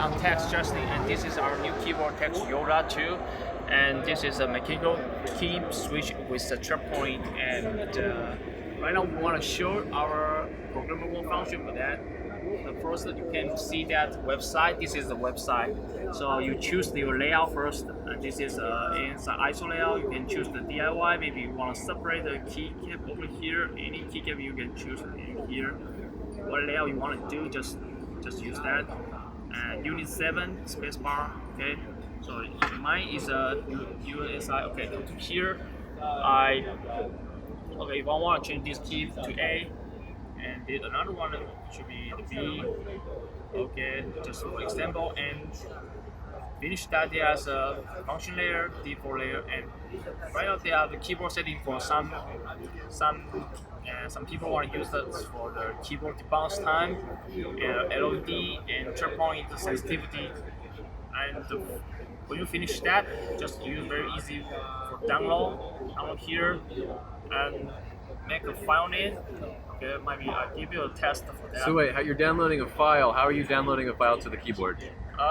I'm Text Justin, and this is our new keyboard Text Yoda 2. And this is a mechanical key switch with the trap point. And right now we want to show our programmable function for that. First, you can see that website. This is the website. So you choose your layout first. And this is inside ISO layout. You can choose the DIY. Maybe you want to separate the keycap over here. Any keycap you can choose in here. What layout you want to do, just use that. And unit 7 spacebar. Okay. So mine is a USI. Okay, go to here. Okay, if I want to change this key to A, and then another one should be the B. Okay, just for example, and finish that. There's a function layer, default layer, and right now they have the keyboard setting for some people want to use that for the keyboard bounce time, LOD, and trap point sensitivity. And when you finish that, just use very easy for download here, and make a file name. Okay, maybe I'll give you a test for that. So wait, you're downloading a file. How are you downloading a file to the keyboard?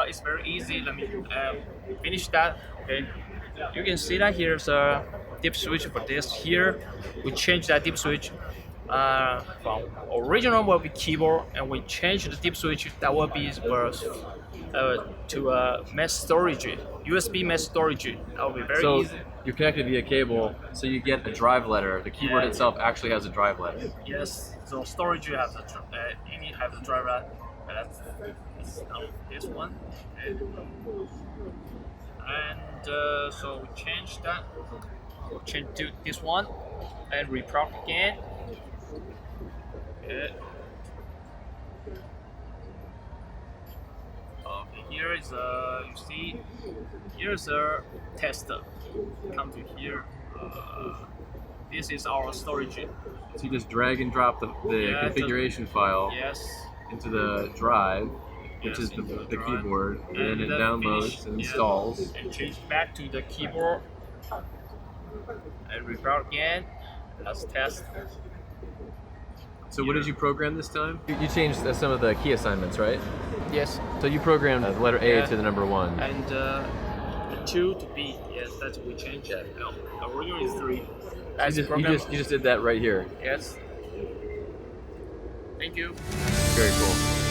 It's very easy. Let me finish that. Okay, you can see that here's a dip switch for this. Here, we change that dip switch from original will be keyboard, and we change the dip switch that will be to mesh storage, USB mesh storage. That will be very easy. You're connected via cable, so you get a drive letter. The keyboard itself actually has a drive letter. Yes, so storage you have the drive letter. That's this one, and so we change that. We'll change to this one and reprog again. Okay. Here is you see, here's a tester. Come to here. This is our storage. So you just drag and drop the configuration file into the drive, which is the keyboard, and then it downloads and installs. And change back to the keyboard. And restart again. Let's test. So what did you program this time? You changed some of the key assignments, right? Yes. So you programmed the letter A to the number 1. And the 2 to B. Yes, that's we changed that. No, originally is 3. You just did that right here. Yes. Thank you. Very cool.